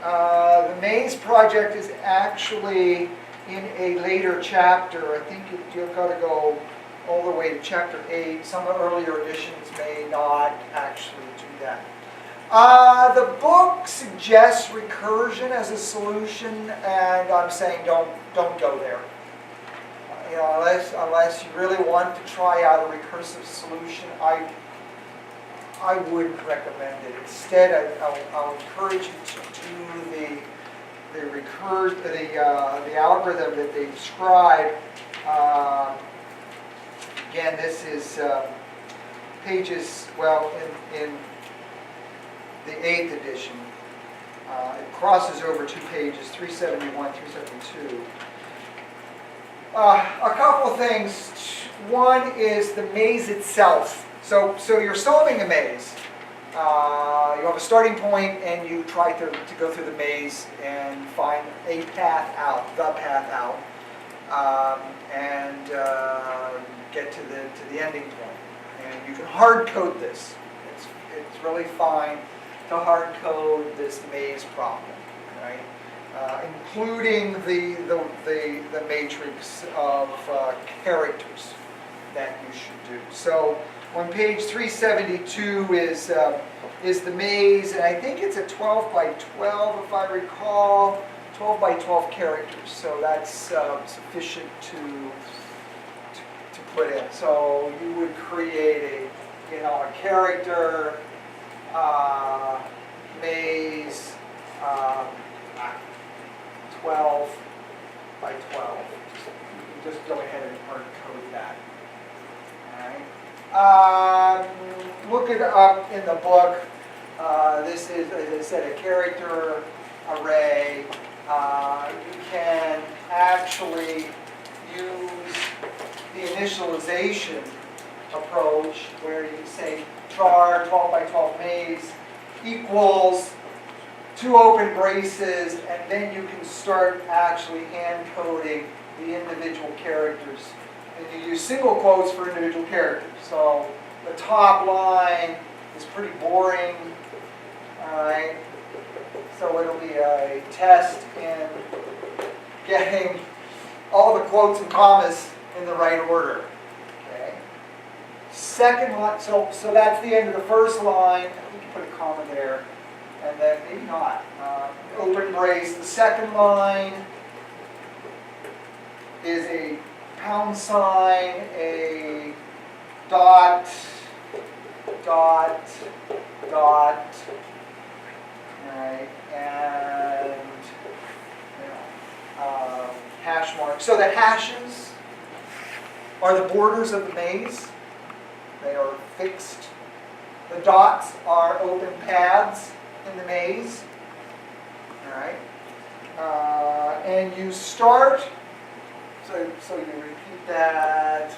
The maze project is actually in a later chapter. I think you've got to go all the way to chapter 8. Some earlier editions may not actually do that. The book suggests recursion as a solution, and I'm saying don't go there. You know, unless you really want to try out a recursive solution, I wouldn't recommend it. Instead, I'll encourage you to do the algorithm that they describe. Again, this is pages, well, in the 8th edition. It crosses over 2 pages, 371, 372. A couple of things. One is the maze itself. So you're solving a maze. You have a starting point, and you try to go through the maze and find a path out, the path out, and get to the ending point. And you can hard code this. It's really fine to hard code this maze problem, right? Including the matrix of characters that you should do. So on page 372 is the maze, and I think it's a 12 by 12, if I recall, 12 by 12 characters. So that's sufficient to put in. So you would create a character maze 12 by 12. You can just go ahead and hard code that. All right. Look it up in the book. This is, as I said, a character array. You can actually use the initialization approach where you say char 12 by 12 maze equals 2 open braces, and then you can start actually hand coding the individual characters. And you use single quotes for individual characters. So the top line is pretty boring. All right. So it'll be a test in getting all the quotes and commas in the right order. Okay. Second line, so that's the end of the first line. We can put a comma there. And then maybe not. Open brace. The second line is a pound sign, a dot, dot, dot, right, and hash mark. So the hashes are the borders of the maze. They are fixed. The dots are open paths in the maze. All right, and you start. So you repeat that,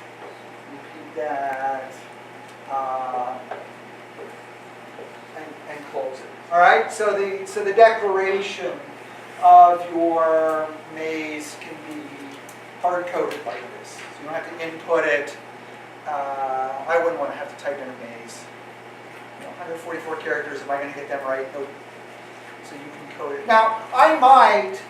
and close it. All right. So the declaration of your maze can be hard coded like this. So you don't have to input it. I wouldn't want to have to type in a maze. 144 characters. Am I going to get them right? Nope. So you can code it. Now I might,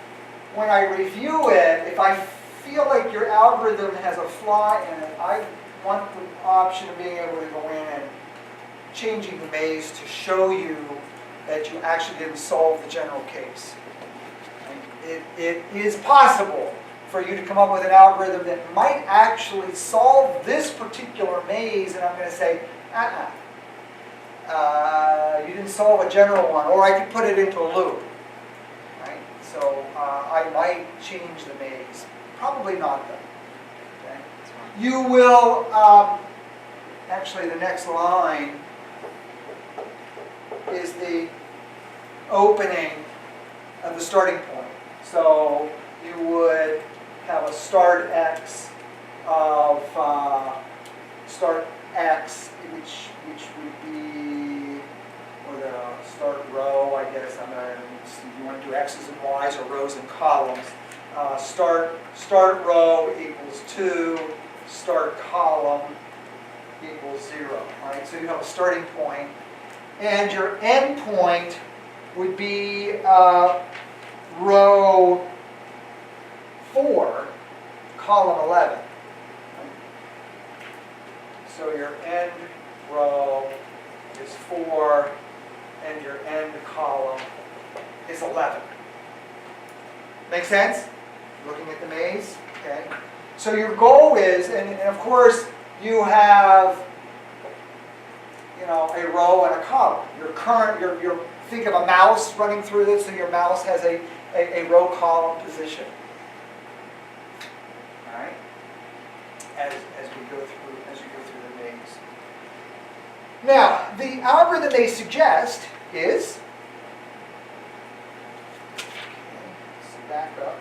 when I review it, if I feel like your algorithm has a flaw in it, I want the option of being able to go in and changing the maze to show you that you actually didn't solve the general case. It is possible for you to come up with an algorithm that might actually solve this particular maze, and I'm going to say, you didn't solve a general one, or I could put it into a loop. Right? So I might change the maze. Probably not, though. Okay? You will, actually the next line is the opening of the starting point. So you would have a start x of start x, which would be, or the start row, I guess. You want to do x's and y's or rows and columns. Start row equals 2, start column equals 0. Right? So you have a starting point, and your end point would be row 4, column 11. So your end row is 4, and your end column is 11. Make sense? Looking at the maze? Okay. So your goal is, and of course, you have, a row and a column. Think of a mouse running through this, so your mouse has a row column position. All right? As you go through the maze. Now, the algorithm they suggest is, back up.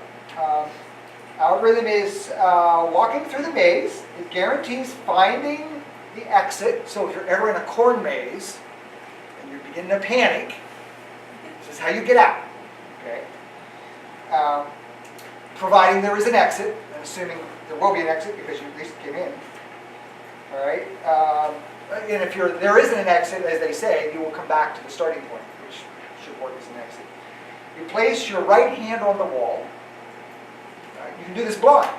Algorithm is walking through the maze. It guarantees finding the exit. So if you're ever in a corn maze and you're beginning to panic, this is how you get out. Okay. Providing there is an exit, and assuming there will be an exit because you at least came in. All right. And if there isn't an exit, as they say, you will come back to the starting point, which should work as an exit. You place your right hand on the wall. You can do this blind.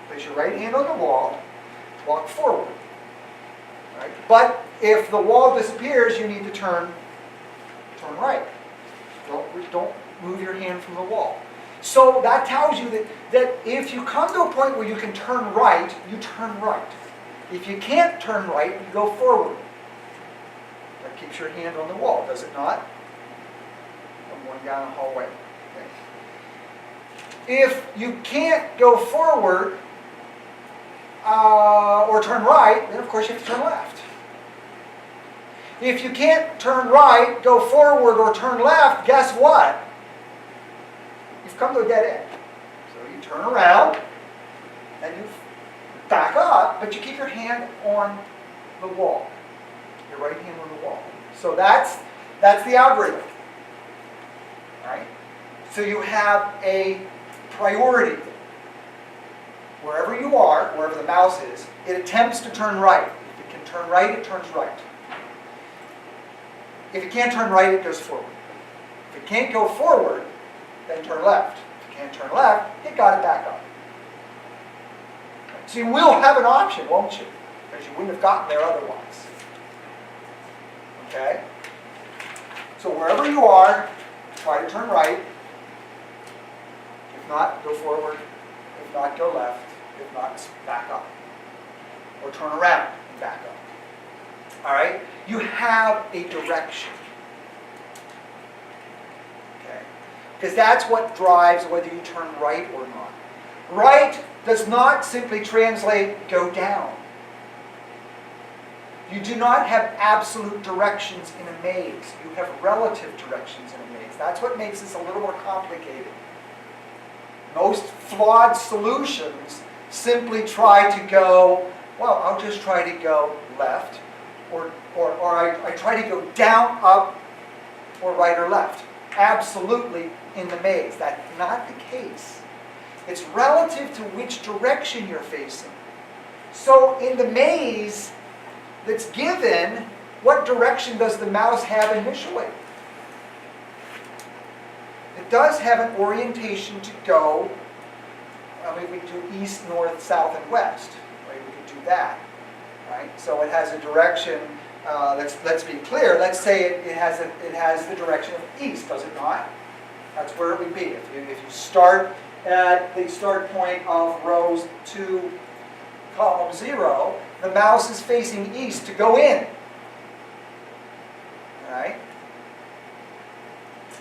Place your right hand on the wall, walk forward. Right? But if the wall disappears, you need to turn right. Don't move your hand from the wall. So that tells you that if you come to a point where you can turn right, you turn right. If you can't turn right, you go forward. That keeps your hand on the wall, does it not? I'm going down the hallway. Okay. If you can't go forward or turn right, then of course you have to turn left. If you can't turn right, go forward, or turn left, guess what? You've come to a dead end. So you turn around and you back up, but you keep your hand on the wall. Your right hand on the wall. So that's the algorithm. Right? So you have a priority. Wherever you are, wherever the mouse is, it attempts to turn right. If it can turn right, it turns right. If it can't turn right, it goes forward. If it can't go forward, then turn left. If it can't turn left, it got it back up. So you will have an option, won't you? Because you wouldn't have gotten there otherwise. Okay? So wherever you are, try to turn right. If not, go forward. If not, go left. If not, back up. Or turn around and back up. All right? You have a direction. Okay? Because that's what drives whether you turn right or not. Right does not simply translate go down. You do not have absolute directions in a maze. You have relative directions in a maze. That's what makes this a little more complicated. Most flawed solutions simply try to go, well, I'll just try to go left, or I try to go down, up, or right or left. Absolutely in the maze. That's not the case. It's relative to which direction you're facing. So in the maze that's given, what direction does the mouse have initially? It does have an orientation to go. We could do east, north, south, and west. Right? We could do that. Right? So it has a direction. Let's be clear. Let's say it has the direction of east, does it not? That's where it would be. If you start at the start point of rows 2, column 0, the mouse is facing east to go in. All right?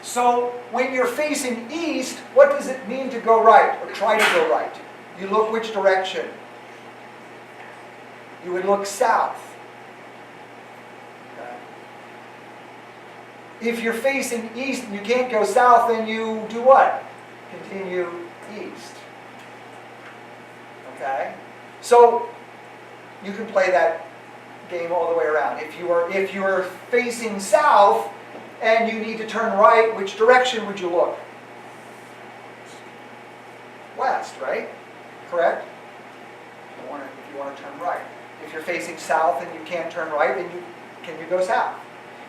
So when you're facing east, what does it mean to go right, or try to go right? You look which direction? You would look south. Okay. If you're facing east and you can't go south, then you do what? Continue east. Okay? So you can play that game all the way around. If you are facing south and you need to turn right, which direction would you look? West, right? Correct? If you want to turn right. If you're facing south and you can't turn right, then can you go south?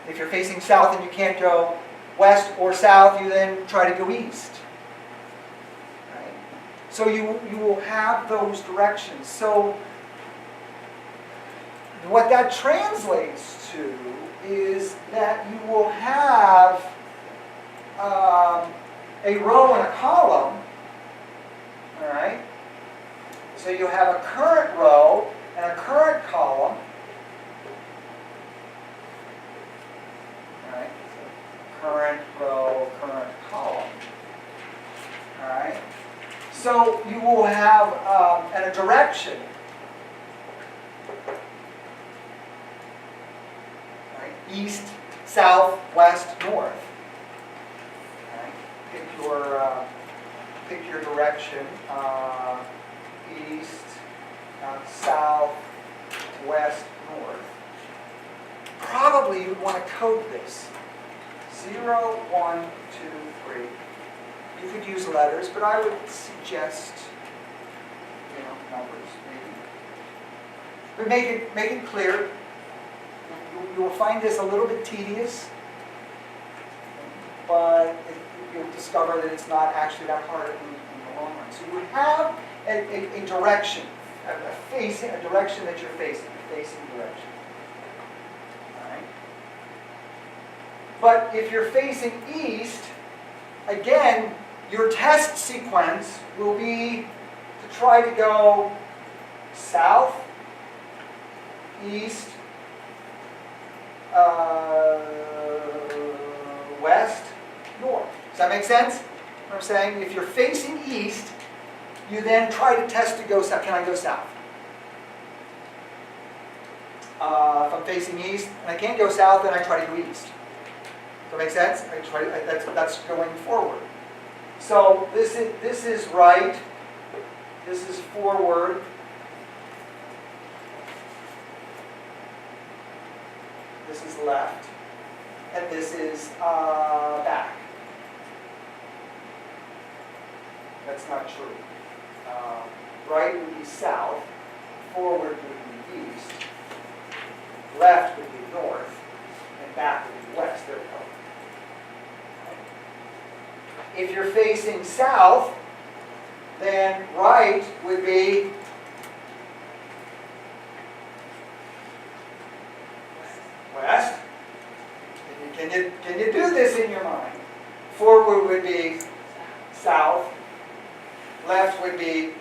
If you're facing south and you can't go west or south, you then try to go east. Right? So you will have those directions. So what that translates to is that you will have a row and a column. All right? So you have a current row and a current column. All right? So current row, current column. All right? So you will have and a direction. Right? East, south, west, north. All right? Pick your direction. East, south, west, north. Probably you would want to code this. 0, 1, 2, 3. You could use letters, but I would suggest, numbers maybe. But make it clear. You will find this a little bit tedious, but you'll discover that it's not actually that hard in the long run. So you would have a direction, a direction that you're facing direction. All right. But if you're facing east, again, your test sequence will be to try to go south, east, west, north. Does that make sense? What I'm saying? If you're facing east, you then try to test to go south. Can I go south? If I'm facing east and I can't go south, then I try to go east. Does that make sense? That's going forward. So this is right. This is forward. This is left. And this is back. That's not true. Right would be south, forward would be east, left would be north, and back would be west. There we go. If you're facing south, then right would be west. Can you do this in your mind? Forward would be south, left would be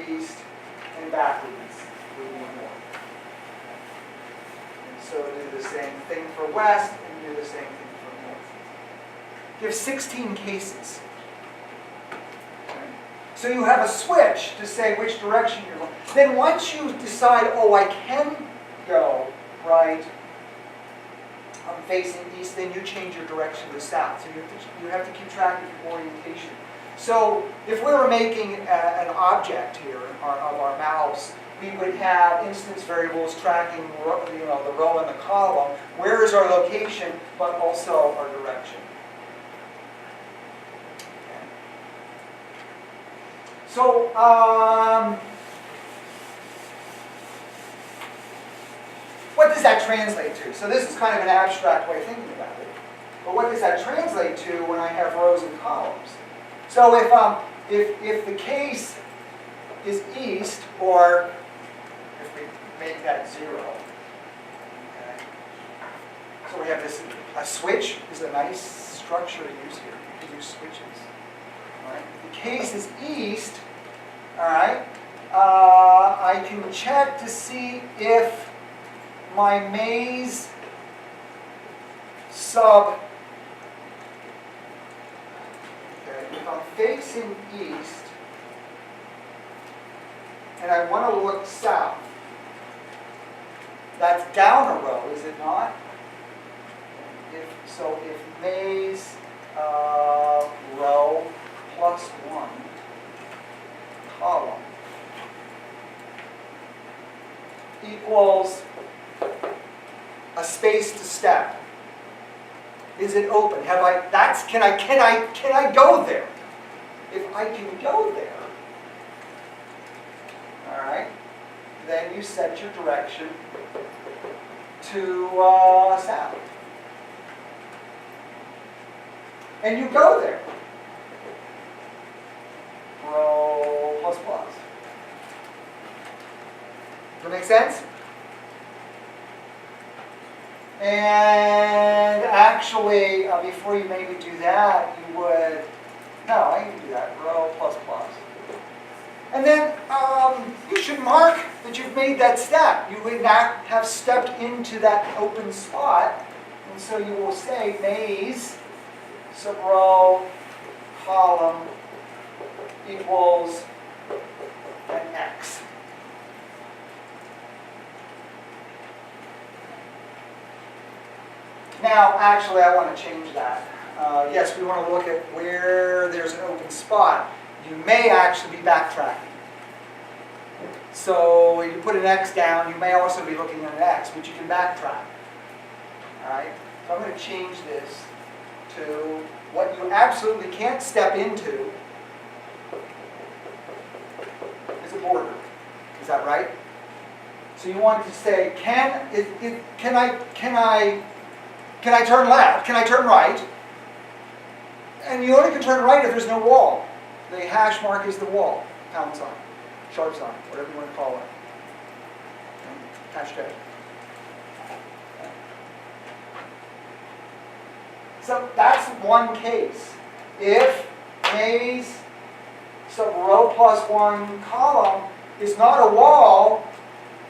east, and back would be north. And so do the same thing for west, and do the same thing for north. You have 16 cases. Okay. So you have a switch to say which direction you're going. Then once you decide, oh, I can go right, I'm facing east, then you change your direction to south. So you have to keep track of your orientation. So if we were making an object here of our mouse, we would have instance variables tracking the row and the column. Where is our location, but also our direction. Okay. So what does that translate to? So this is kind of an abstract way of thinking about it. But what does that translate to when I have rows and columns? So if the case is east, or if we make that 0, okay. So we have this, a switch is a nice structure to use here. You can use switches. All right. If the case is east, all right, I can check to see if my maze sub, if I'm facing east and I want to look south, that's down a row, is it not? If maze row plus 1 column equals a space to step. Is it open? Can I go there? If I can go there, all right, then you set your direction to south. and you go there. Row plus plus. Does that make sense? And actually, before you maybe do that, you would, no, I can do that, row plus plus. And then you should mark that you've made that step. You would not have stepped into that open spot. And so you will say maze sub row column equals an X. Now, actually, I want to change that. Yes, we want to look at where there's an open spot. You may actually be backtracking. So when you put an X down, you may also be looking at an X, but you can backtrack. All right? So I'm going to change this to what you absolutely can't step into is a border. Is that right? So you want to say, can I turn left? Can I turn right? And you only can turn right if there's no wall. The hash mark is the wall, pound sign, sharp sign, whatever you want to call it. Hashtag. So that's one case. If maze sub row plus one column is not a wall,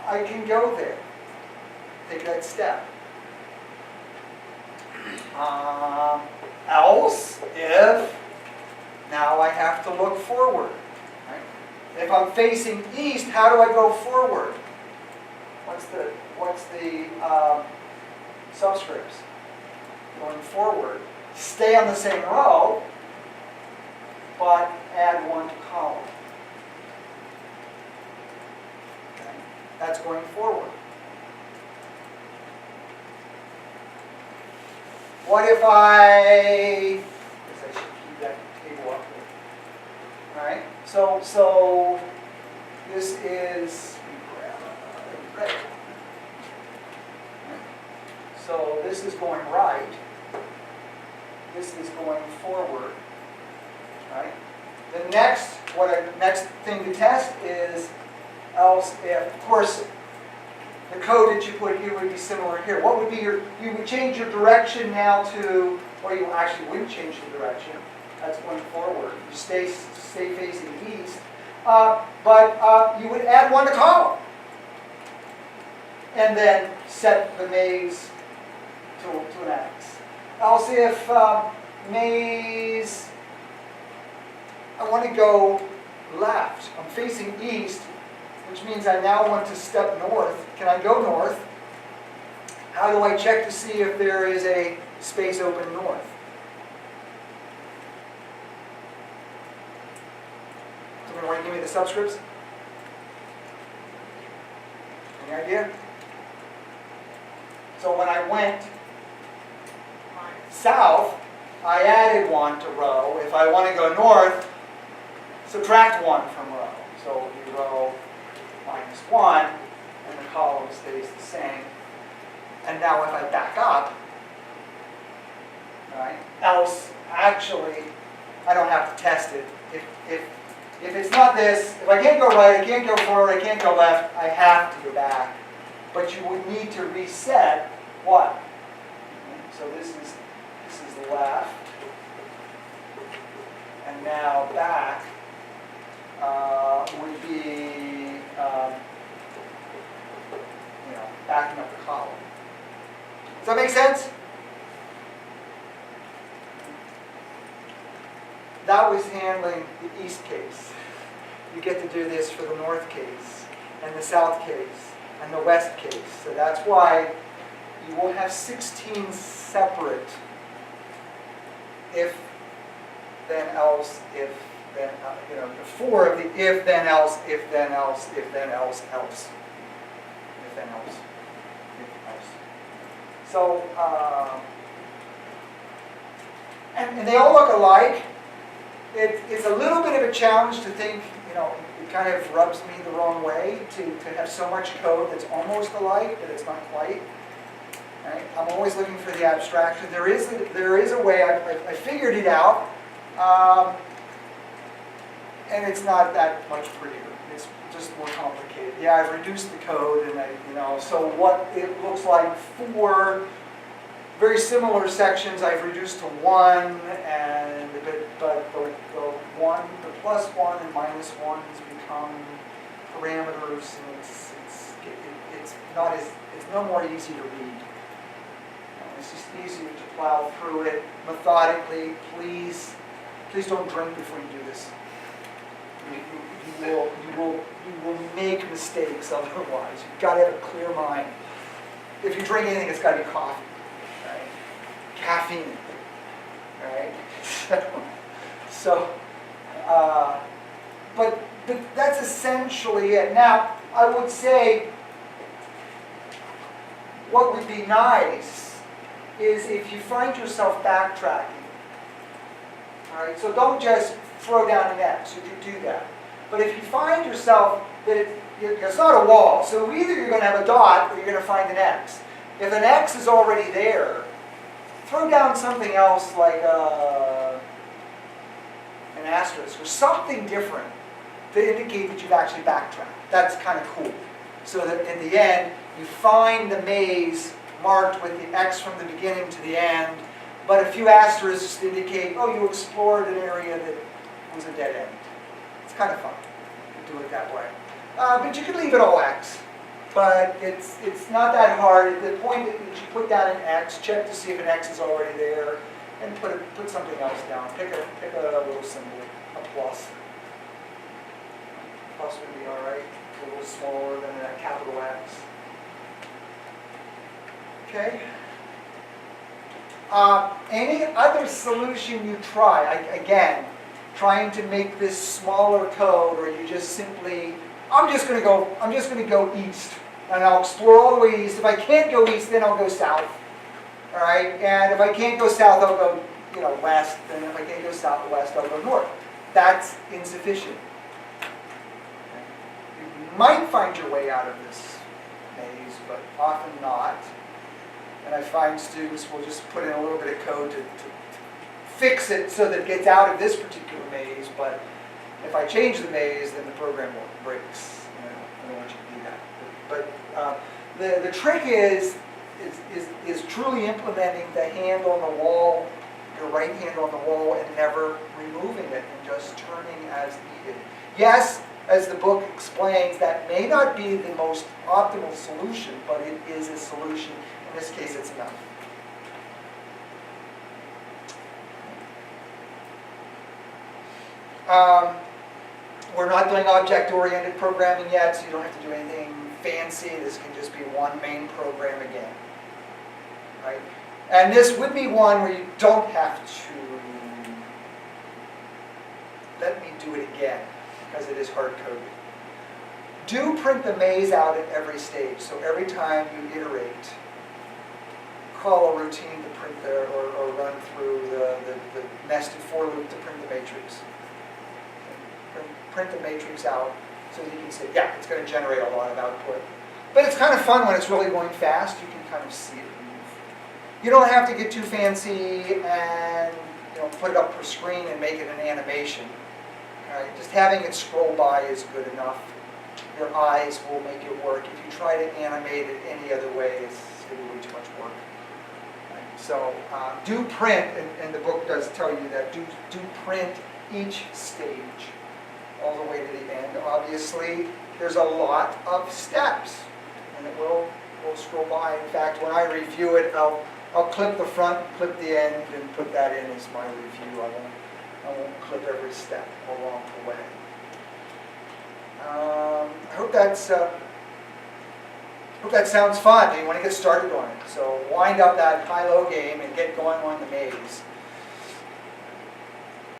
I can go there. Take that step. Else, if now I have to look forward. Right? If I'm facing east, how do I go forward? What's the subscripts? Going forward, stay on the same row, but add one to column. Okay? That's going forward. What if I guess I should keep that table up here. All right. So this is right. So this is going right. This is going forward. Right. The next next thing to test is else if, of course, the code that you put here would be similar here. What would be you would change your direction now to, or you actually wouldn't change the direction. That's going forward. You stay facing east. But you would add one to column. And then set the maze to an X. Else if maze, I want to go left. I'm facing east, which means I now want to step north. Can I go north? How do I check to see if there is a space open north? Someone want to give me the subscripts? Any idea? So when I went south, I added one to row. If I want to go north, subtract one from row. So it would be row minus 1, and the column stays the same. And now if I back up, right, else actually, I don't have to test it. If it's not this, if I can't go right, I can't go forward, I can't go left, I have to go back. But you would need to reset what? Okay, so this is the left, and now back would be backing up the column. Does that make sense? That was handling the east case. You get to do this for the north case, and the south case, and the west case. So that's why you will have 16 separate if, then, else, if, then, the 4 of the if, then, else, if, then, else, if, then, else, else. If, then, else, if, else. So, and they all look alike. It's a little bit of a challenge to think, it kind of rubs me the wrong way to have so much code that's almost alike, but it's not quite. Right? I'm always looking for the abstraction. There is a way, I figured it out, and it's not that much prettier. It's just more complicated. Yeah, I've reduced the code, and so what it looks like for very similar sections, I've reduced to 1, and but the plus 1 and minus 1 has become parameters, and it's no more easy to read. It's just easier to plow through it methodically. Please don't drink before you do this. You will make mistakes otherwise. You've got to have a clear mind. If you drink anything, it's got to be coffee, right? Caffeine, right? But that's essentially it. Now, I would say what would be nice is if you find yourself backtracking. All right, so don't just throw down an X. You could do that. But if you find yourself that it's not a wall, so either you're going to have a dot or you're going to find an X. If an X is already there, throw down something else like an asterisk or something different to indicate that you've actually backtracked. That's kind of cool. So that in the end, you find the maze marked with the X from the beginning to the end, but a few asterisks indicate, oh, you explored an area that was a dead end. It's kind of fun to do it that way. But you could leave it all X. But it's not that hard. The point is that you put down an X, check to see if an X is already there, and put something else down. Pick a little symbol, a plus. Plus would be all right. A little smaller than a capital X. Okay. Any other solution you try, again, trying to make this smaller code, or you just simply, I'm just going to go east, and I'll explore all the way east. If I can't go east, then I'll go south. All right, and if I can't go south, I'll go, west. And if I can't go southwest, I'll go north. That's insufficient. You might find your way out of this maze, but often not. And I find students will just put in a little bit of code to fix it so that it gets out of this particular maze. But if I change the maze, then the program breaks. I don't want you to do that. But the trick is truly implementing the hand on the wall, your right hand on the wall, and never removing it and just turning as needed. Yes, as the book explains, that may not be the most optimal solution, but it is a solution. In this case, it's enough. We're not doing object-oriented programming yet, so you don't have to do anything fancy. This can just be one main program again. Right? And this would be one where you don't have to let me do it again, because it is hard-coded. Do print the maze out at every stage. So every time you iterate, call a routine to print or run through the nested for loop to print the matrix. Print the matrix out so that you can say, yeah, it's going to generate a lot of output. But it's kind of fun when it's really going fast. You can kind of see it move. You don't have to get too fancy and put it up per screen and make it an animation. All right? Just having it scroll by is good enough. Your eyes will make it work. If you try to animate it any other way, it's going to be way too much work. Right? So do print, and the book does tell you that, do print each stage all the way to the end. Obviously, there's a lot of steps, and it will scroll by. In fact, when I review it, I'll clip the front, clip the end, and put that in as my review. I won't clip every step along the way. I hope that sounds fun. You want to get started on it. So wind up that high-low game and get going on the maze.